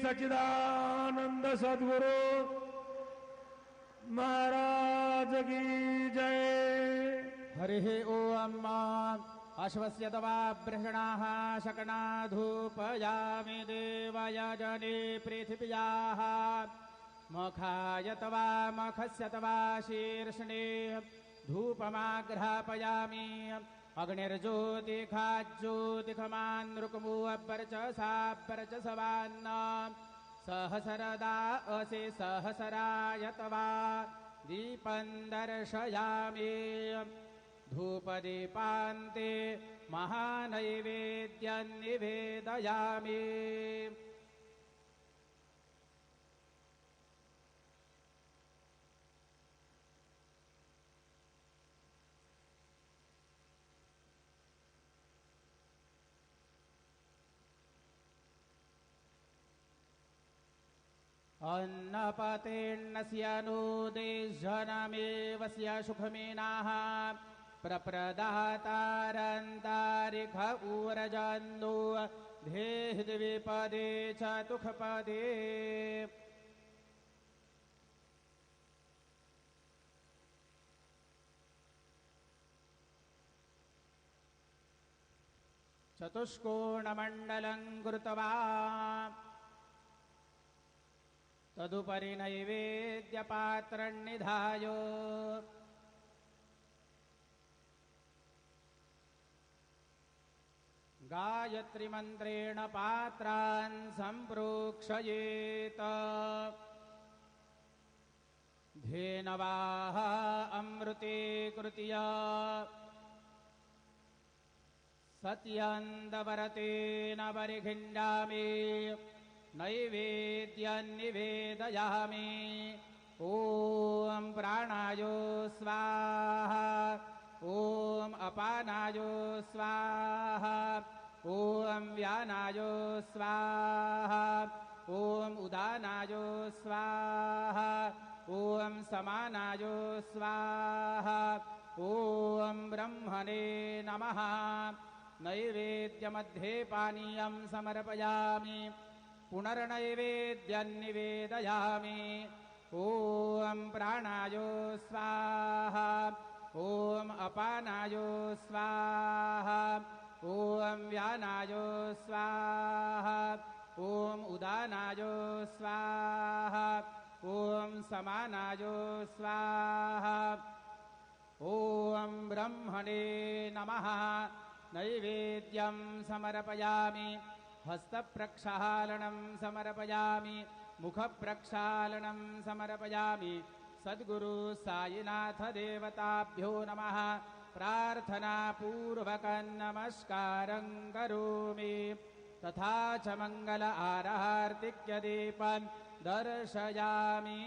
सच्चिदानंद सद्गुरु महाराज की जय। हरिः ओम्। अश्वस्य तवा बृहणाः शकनाधूपयामि देवयजने पृथिव्याः मखाय तवा मखस्य तवा शीर्षणे धूपमाग्रापयामि अग्निर्ज्योतिखाज्योतिखमान् रुक्मुवर्चसावर्चसवान्न सहसरदा असि सहसराय तवा दीपं दर्शयामि धूपदीपान्ते महानैवेद्यं निवेदयामि। अन्नपतेर्नस्य नोदेशनमेवस्य सुखमीनाः प्रप्रदातारन्तारिख ऊर्जन्नो धेद्विपदे चतुःपदे चतुष्कोणमण्डलं कृत्वा तदुपरि नैवेद्यपात्रं निधाय गायत्रीमन्त्रेण पात्रान् सम्प्रोक्षयेत धेनवाः अमृते कृत्या सत्यन्दवरतेन परिखिण्डामि नैवेद्यं निवेदयामि। ॐ प्राणाय स्वाहा ॐ अपानाय स्वाहा ॐ व्यानाय स्वाहा ॐ उदानाय स्वाहा ॐ समानाय स्वाहा ॐ ब्रह्मणे नमः। नैवेद्यमध्ये पानीयं समर्पयामि पुनर्नैवेद्यं निवेदयामि। ॐ प्राणाय स्वाहा ॐ अपानाय स्वाहा ॐ व्यानाय स्वाहा ॐ उदानाय स्वाहा ॐ समानाय स्वाहा ॐ ब्रह्मणे नमः। नैवेद्यं समर्पयामि हस्तप्रक्षालनं समर्पयामि मुखप्रक्षालनं समर्पयामि। सद्गुरु साईनाथ देवताभ्यो नमः। प्रार्थनापूर्वकं नमस्कारं करोमि। तथा च मंगल आरतिक्यदीपं दर्शयामि।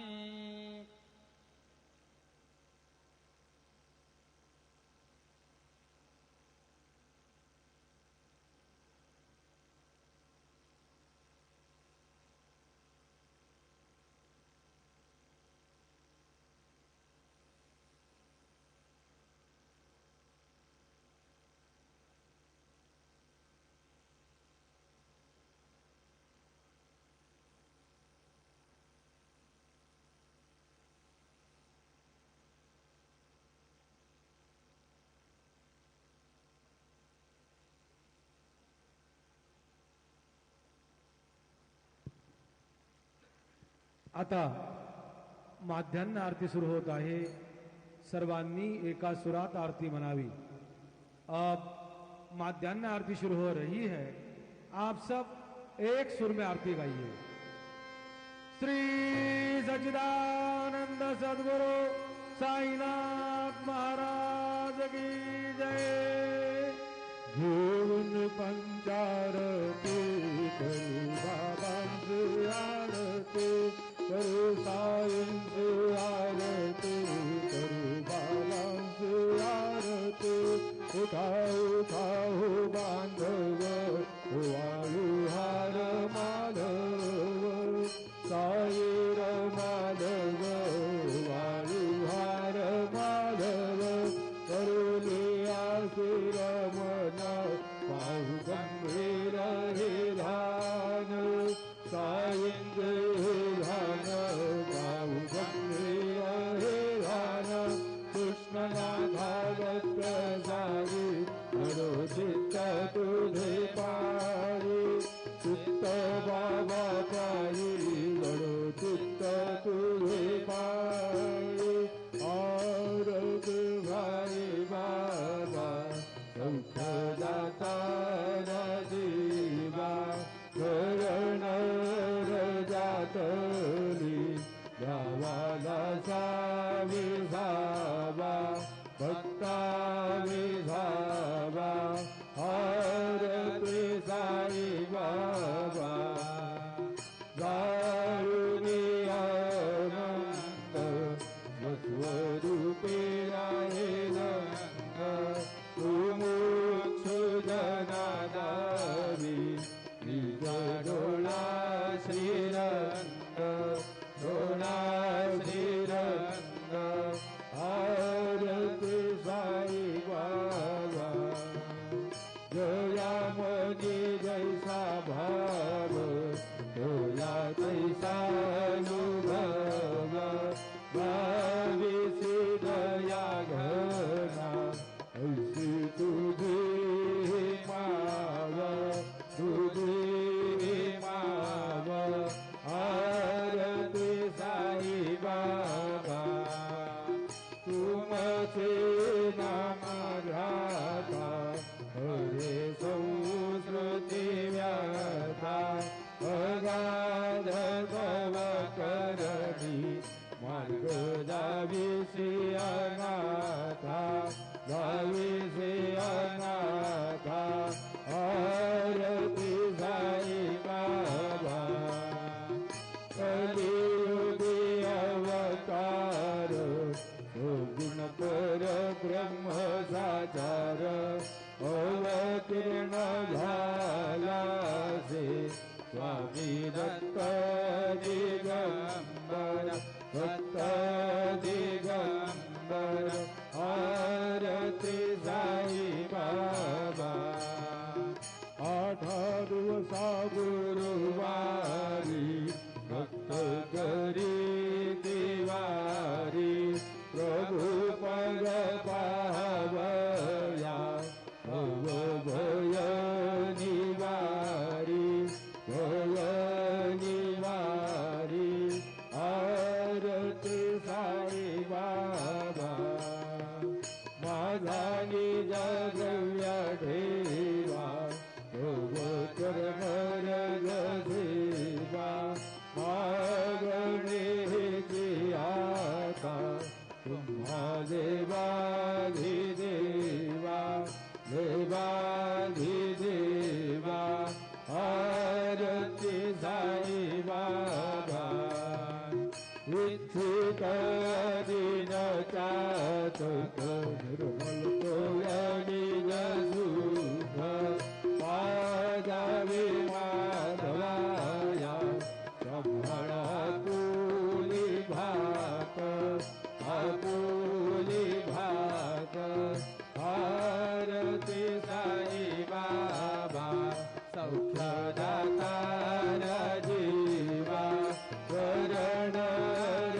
आता माध्यान्ह आरती सुरू होत आहे। सर्वांनी एका सुरात आरती मनावी। अब माध्यान्ह आरती शुरू हो रही है। आप सब एक सुर में आरती गाइए। श्री सच्चिदानंद सद्गुरु साईनाथ महाराज की जय। घेऊन पंचारती करू बाबांची आरती करू साईंची आरती करू बाबांची आरती। उठाऊ उठाऊ बांधव वाळू हार माधव साईर माधव वाळू हार माधव करुले आशीर मना पाहू गंभीर हे श्रीरंग सोना श्रीरंग आरती साई बाबा जया मनी जैसा भाव तोया तैसा अनुभव भाविसी दया घना ऐसी तुझी माव तुझी माव आरती साई बाबा तुमचे नाम राधा हरे संस्कृती व्याथा अगाध तव करणी मार्ग दाविसी अनाथा दाविसी अनाथा आरती साई बाबा कलियुगी अवतार गुण पर ब्रह्म साचार अवतीर्ण झाला से स्वामी दत्त दिगंबर दत्त दिगंबर आरती साई बाबा आठा दिवसा गुरुवारी भक्त करी दिवारी प्रभु पद पावया भव भय निवारी भय निवारी आरती साई बाबा माझा निज द्रव्य ठेवा चरण गधेवा मागणे आता तुम्हा देवाधिदेवा देवाधिदेवा आरती साई बाबा इच्छित दिन चातक निर्मल तोयनी सुख पादावे माधवाया संभळा पुली भात आपुली भात आरती साई बाबा सौख्यदाता जीवा शरण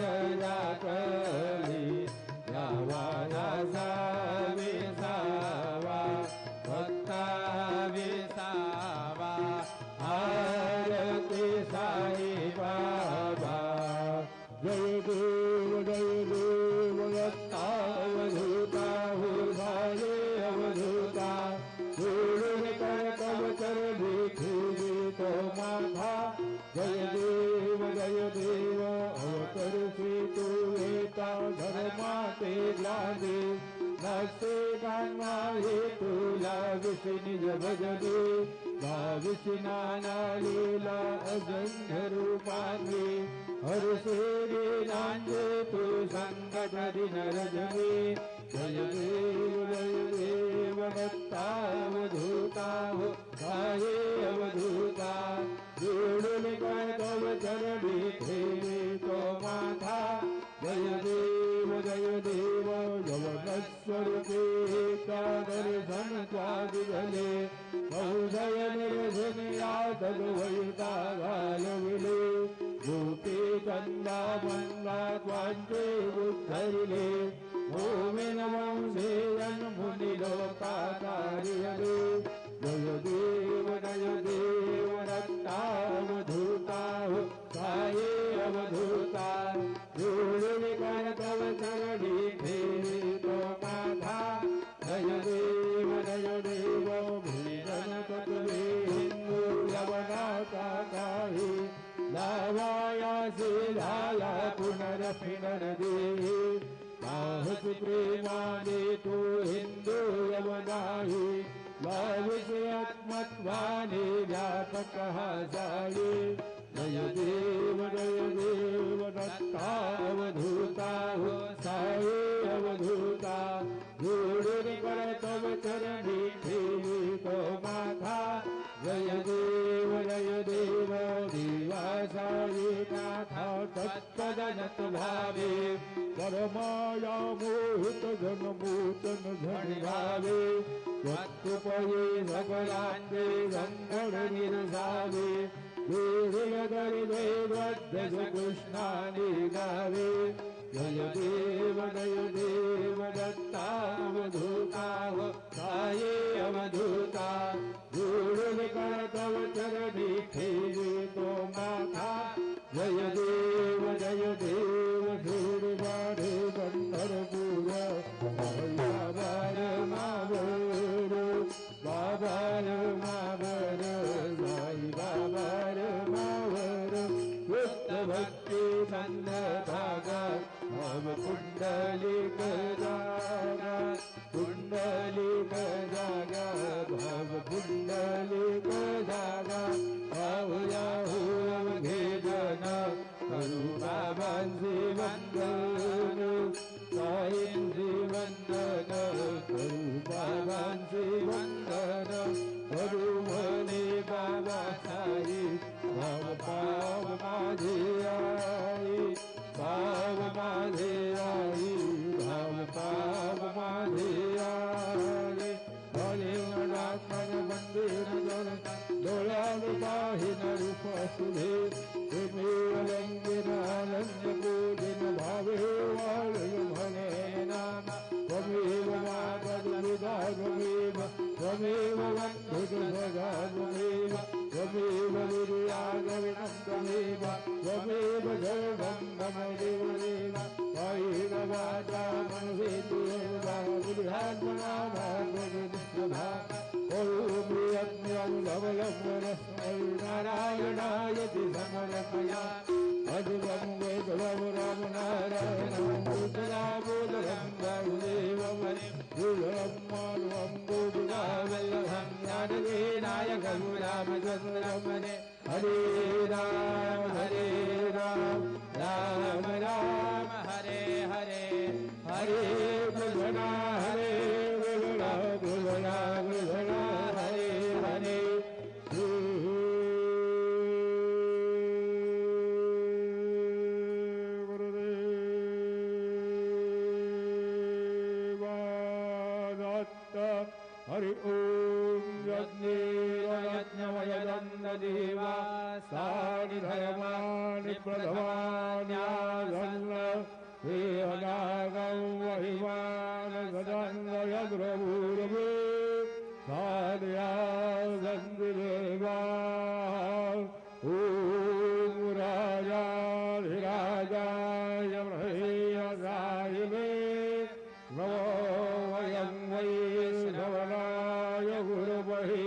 रजाकली यावा नासा विसावा भक्ता विसावा आरती साई बाबा जय देव दत्ता अवधूता हो भाले अवधूता जोडून कर कवचर भीखी तो माथा जय देव अवतर श्री तू वेता धर्माते लादे नसे गाना हे तुला विषि निज भजने भाविषि नाना लीला अजंघ रूपाने हर सेरे नांजे तू संकट दिन रजनी जय देव दत्ता अवधूता हो गाये अवधूता जोडून कर कवचर भीखे तो माथा जय देव जवनस्वरूपे का दर्शन स्वादिगले बहुधय निर्धन यादव वैता घालविले भूते कंदा मंदा त्वांचे उद्धरिले भूमिन वंशेयन मुनि लोकाकार्यले जय देव दत्तावधूता हो साये अवधूता जोडून कर कवचर भीखे तो माथा जय देव भूमिजन तत्वे हिंदू यवनाचा काही लावाया से झाला पुनरपिनरदे साहस प्रेमाने तो हिंदू यवनाही भाविषे आत्मत्वाने व्यापक जाळे जय देव दत्तावधूता हो साये अवधूता जोडून कर तव चरणी ठेवी तो माथा जय देव श्रीवासायीनाथा तत्पदनत भावे परमाया मोहित जन मोचन धन भावे त्वत्कृपये सकलान्ते संकट निरसावे देवदरिदेवद्यज कृष्णानि गावे जय देव दत्तावधूताव साये अवधूता दूरनिकर तव चरणी खेजे तो माथा जय देव धूरवारे पंढरपुर बाबार मावर बाबार मावर साई बाबार मावर कृष्ण भक्ति नंद भागा भव कुंडलिक जागा कुंडलिक जागा भव कुंडलिक जागा भावयाहू अवघेदन करू बाबांचे वंदन साईंचे वंदन करू बाबांचे वंदन करू म्हणे बाबा साई भाव पाव माझे आई भाव माझे आई भाव पाव माझे आई हरिनाथन मंदिर डोळ्यात पाहिन रूप सुधे प्रेमेवलंबिन अनन्य पूजिन भावे वाळय म्हणे नाम त्वमेव मातर्विदा त्वमेव बन्धुः सदा त्वमेव त्वमेव विर्यागविनं त्वमेव त्वमेव सर्वं मम देवदेव कायेन वाचा मनसेन्द्रियैर्वा बुद्ध्यात्मना भागवतः करोमि यज्ञं धवलवनस्मै नारायणायति समर्पया अद्भुतं वेदवं रामनारायणं बुद्धराबोधं वासुदेवं बुधं माधवं बुधरावल्लभं ज्ञानविनायकं रामचन्द्रं हरे राम राम राम हरे हरे हरे कृष्णा हरे कृष्णा कृष्णा कृष्णा हरे हरे हरि ओम यज्ञमयदन्नदेवा सानि धर्माणि प्रधमान्यासन्न हे अनागं महिमान सदन्वयद्रभूरवे साध्यासन्दिदेवा ॐ राजाधिराजाय महेयसाय मे नमो वयं वै श्रवणाय गुरुमहे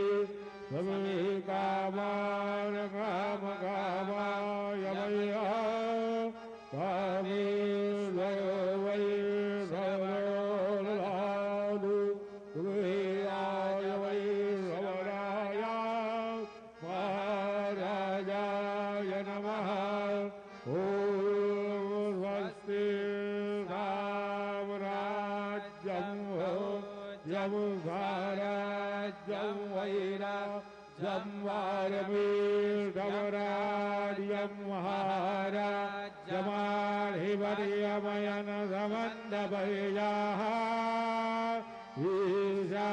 त्वमे कामान कामकामाय मय्या कामे वै श्रवणोदधातु तुमेयाय वै श्रवणाय महाराजाय नमः ॐ स्वस्ति साम्राज्यं जं वैराज्यं वारमीर्धवराज्यं महाराज्यमाधिपत्यमयन समन्दभयाः ईशा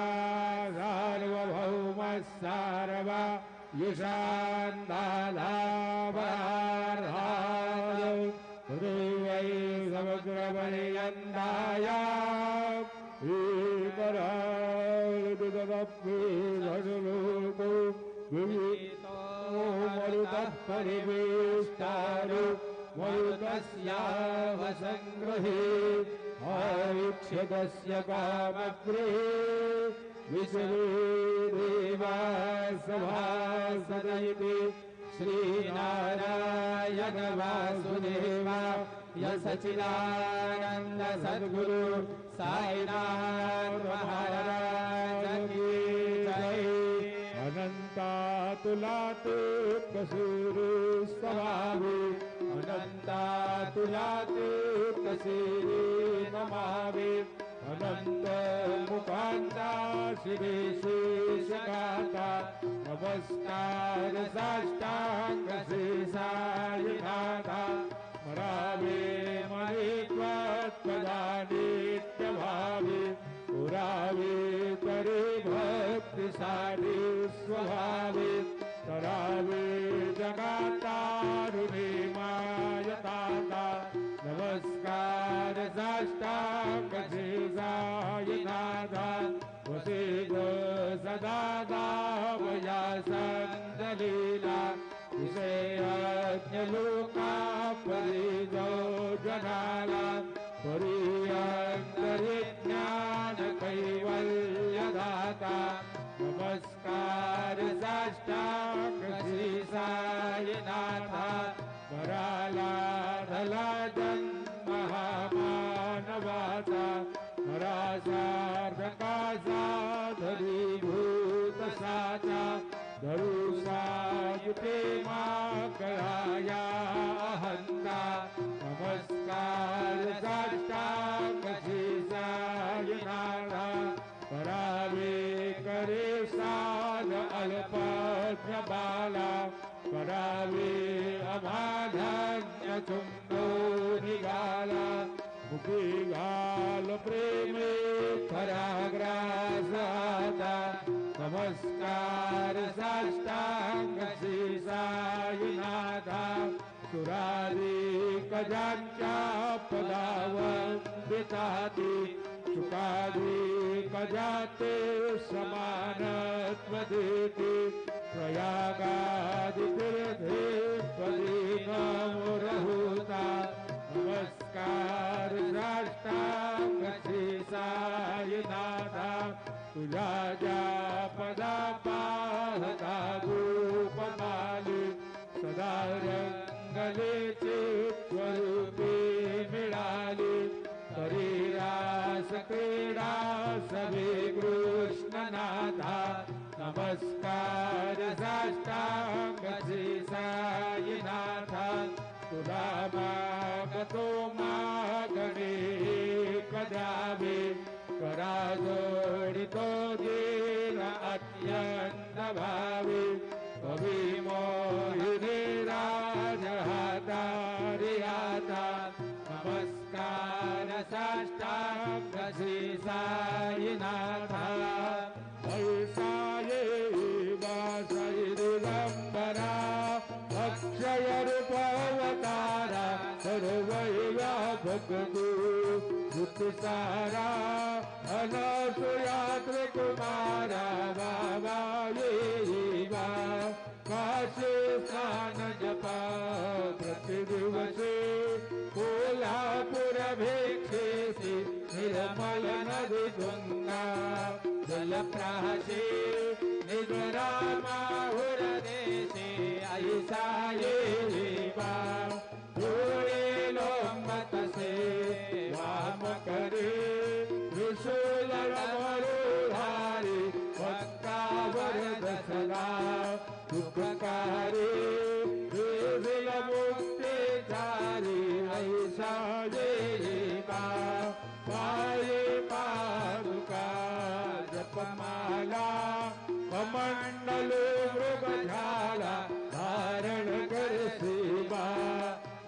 सार्वभौमः सार्वा युषान्दाधाभार्धाय हृदय समग्रपर्यन्ताय ईकरालुदप्पीधनुलोको विवितो मरुतः परिवेष्टारु मरुतस्यावसङ्ग्रहे आवीक्ष्यतस्य कामग्रहे विचरे देवा सभासदयिते श्रीनारायण वासुदेवा सच्चिदानंद सद्गुरु साईनाथ महाराज की जय। अनंतातुलाते कसूरी स्वभावे अनंतातुलाते कसूरी नमावे अनंत मुखांता शिवेशेषकाता नमस्कार साष्टांग शीर्षाय नाथा स्मरावे मणि त्वत्पदा नित्यभावे पुरावे तरी भक्तिसाठी स्वभावे करावे जगातारुणी मायताता नमस्कार साष्टांग शीर्षाय नाथा वसे ग सदा गावया संदलीला विषयज्ञ लोका परिजो जनाला परियंतरिज्ञान कैवल्यदाता नमस्कार साष्टांग शीर्षाय नाथा वराला धला जन्महामानवाचा हरासार्थका साधरीभूत साचा धरुषायुते मा कराया अहंता नमस्कार साष्टांग शीर्षाय नाथा करावे करे साध अल्पज्ञ बाला करावे अमाधान्य चुंबो निघाला मुखी घाल प्रेमे खराग्रासाता नमस्कार साष्टांग शीर्षाय नाथा सुराधिक ज्यांच्या पदावंदिताती शुकाधिक जाते समानत्व देते प्रयागादि तीर्थे त्वदीनमुरहुता नमस्कार साष्टांग शीर्षाय नाथा तुझ्या ज्या पदा पाहता गोपमाली सदा रंगलेचे स्वरूपे मिळाली तरी रास क्रीडा सवे कृष्णनाथा नमस्कार साष्टांग शीर्षाय नाथा तुला मागतो मागणे कद्यावे करा जोडितो दीन अत्यंत भावे अभिमोहिनी राजहातारियाता नमस्कार साष्टांग शीर्षाय नाथा ऐसाये वासै दिगंबरा अक्षय रूपावतारा सर्वव्यापक तू भूतसारा अनसुयात्र कुमारा बाबा येवा काशी स्नान जपा प्रतिदिवसे कोल्हापुर भिक्षेसी निर्मल नदी गंगा जलप्राशे निजरामाहुर देशे ऐसा येवा धुळे लोंबतसे वाम करे विशूल मरुधारी भक्तावर दसला दुःखकारी विविल मुक्तिधारी ऐसा येवा पाये पादुका जपमाला कमंडलो मृगझाला धारण कर सेवा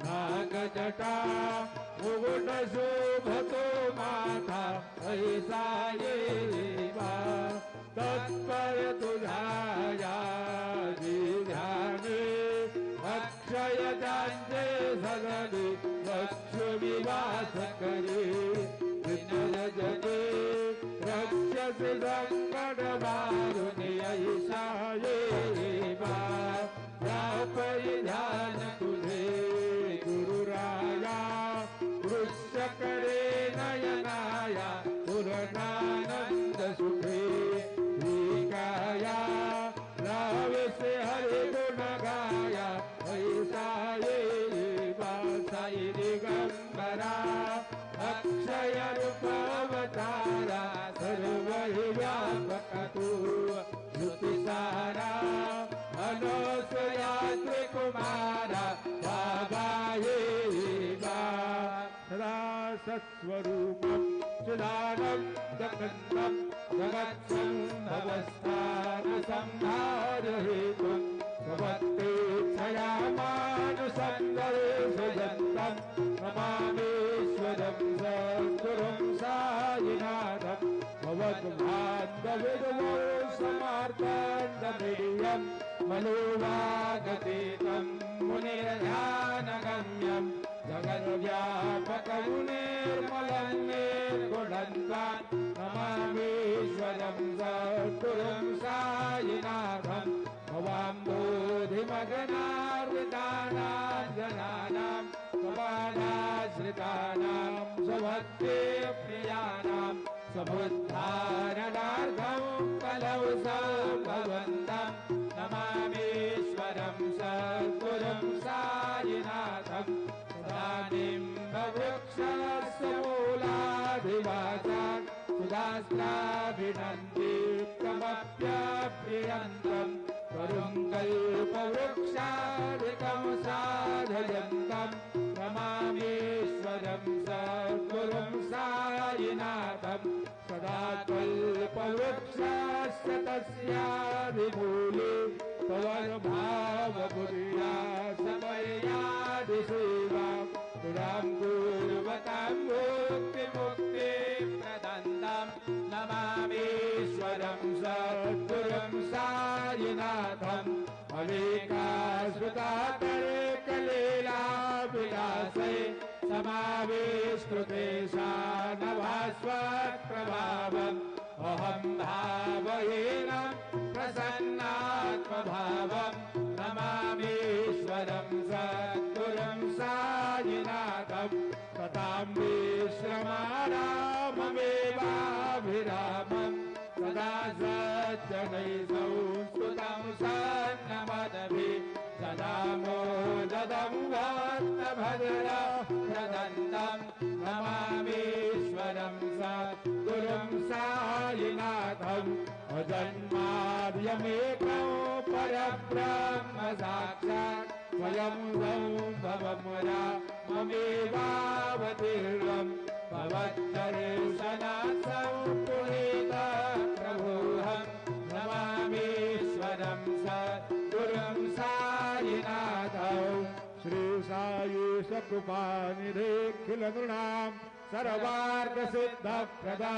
नागजटा मुकुट शोभतो माथा ऐसा येवा तत्पर तुझ्या ध्याने अक्षय त्यांचे सगळे लक्ष्मीवास करे विनय जगे रक्षसी संकट वारुणी ऐसा येवा व्यापी ध्यान तुझे गुरुराया वृक्ष करे नयनाया पूर्णानंद सुखे विकाया रावसे हरि गुण गाया ऐसा येवा साई दिगंबरा अक्षय रूपावतारा सर्व व्यापक तू श्रुतिसारा अनसुयात्री कुमारा बाबा येवा सदा सत्स्वरूपं चिदानन्दकन्दं जगत्सम्भवस्थानसंहारहेतुं स्वभक्तेच्छया मानुसन्दर्शयन्तं नमामीश्वरं सद्गुरुं सायिनाथं भवद्भाग्यविदुमो समार्तण्डमेयं मनोवागतीतं मुनिर्ध्यानगम्यं जगद्व्यापकं निर्मलं निर्गुणन्तं नमामीश्वरं सद्गुरुं सायिनाथं भवाम्बोधिमगनार्वितानां जनानां स्वपादाश्रितानां स्वभक्तिप्रियाणां स्वबुद्धारणार्थं कलौ सम्भवन्तं नमामीश्वरं सद्गुरुं सायिनाथं तदानीम्बवृक्षस्य मूलाधिवासात् सुधास्त्राभिनन्ति तमप्यप्रियन्तं करुङ्कल्पवृक्षादिकं साधयन्तं नमामीश्वरं सद्गुरुं सायिनाथं सदा कल्पवृक्षस्य तस्यादिमूले तवद्भावपुर्या समयादिसेवा पुरां पूर्वतां मुक्तिप्रदन्तं नमामीश्वरं सद्गुरुं सायिनाथम् अनेकाश्रुतातरेकलीलाविलासै समाविष्कृते शानभास्वत्प्रभावम् अहं भावहीनं प्रसन्नात्मभावं नमामीश्वरं सद्गुरुं सायिनाथं ततां विश्रमाराममेवाभिरामं सदा सज्जनैः संस्तुतं सन्नमदभिः सदा मोददं भक्तभद्रप्रदन्तं नमामीश्वरं सद्गुरुं सायिनाथम् अजन्माद्यमेकं परब्रह्म साक्षात् स्वयं सम्भवमुरा ममेवावतीर्णं भवद्दर्शनात् सम्पुनीतप्रभोऽहं नमामीश्वरं सद्गुरुं सायिनाथं श्री साई सकृपानिधेऽखिलनृणां सर्वार्थसिद्धप्रदा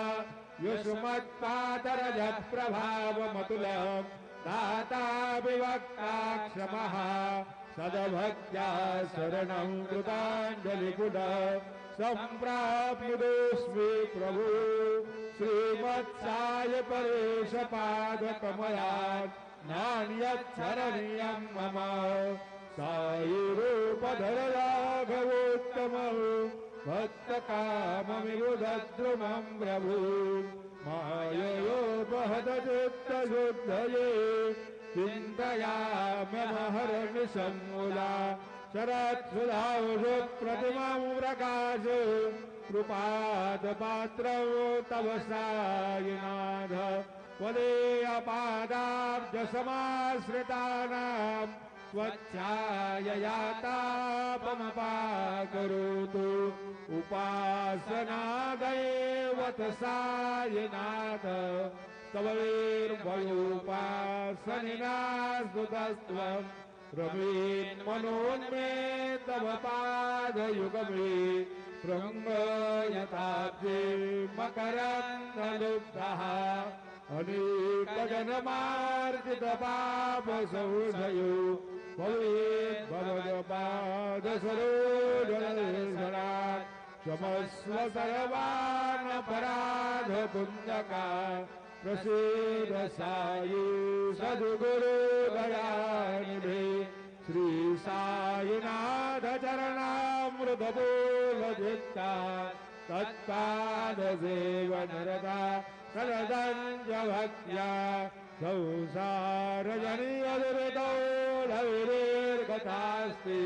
युष्मत्पादरजप्रभावमतुलं दाता विवक्ताक्षमः सदभक्त्या शरणं कृताञ्जलिकुड सम्प्राप्नुदोऽस्मि प्रभु श्रीमत्साय परेशपादकमलात् नान्यच्छरणीयं मम सायिरूपधर राघवोत्तमः भक्तकाममिरुदद्रुमं प्रभु माययोपहतचित्तशुद्धये चिन्तयाम्यमहर्निशम्मूला शरत्सुधांशु प्रतिमं प्रकाश कृपादपात्रं तव सायिनाथ त्वदीयपादाब्जसमाश्रितानां स्वच्छाययातापमपाकरोतु उपासनादैवत सायिनाथ तव वीर्भयोपासनिनास्तुतस्त्वं रमेन्मनोन्मे तव पादयुगमे प्रङ्गयताब्जे मकरन्दलुब्धः अनेकजन्मार्जितपापसंशयो भवेद्भवदपादसरोजनदर्शनात् क्षमस्व सर्वानपराधपुण्यका प्रसीद साई सद्गुरुदयानिधे श्री साईनाथ चरणामृतबोधचित्ता तत्पादसेवनरता सदञ्जभक्त्या संसारजनियदुरितोऽधविरेर्गतास्ति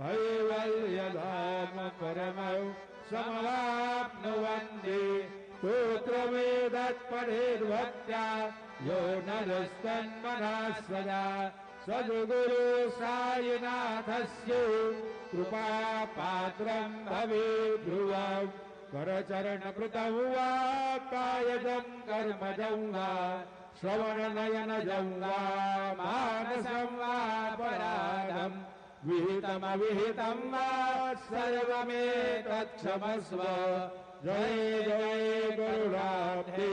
कैवल्यधाम परमौ समवाप्नुवन्ति स्तोत्रमेतत्पठेद्भक्त्या यो नरस्तन्मनः सदा सद्गुरु साईनाथस्य कृपापात्रं भवेत् ध्रुवम् करचरण कृतं वा कायजं कर्मजं वा श्रवणनयनजं वा मानसं वा पराधं विहितमविहितं वा सर्वमेतत्क्षमस्व जय जय गरुडाब्धे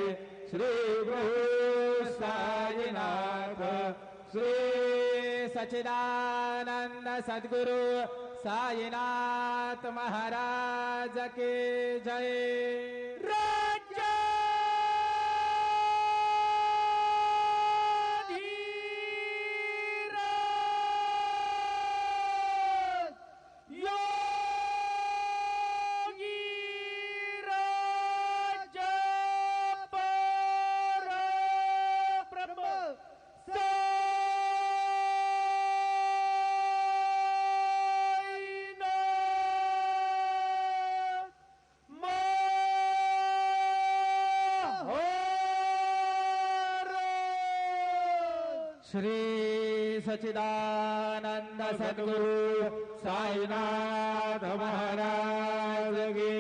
श्री प्रभु साईनाथ श्री सच्चिदानंद सद्गुरु साईनाथ महाराज के जय। श्री सच्चिदानंद सद्गुरु साईनाथ महाराज की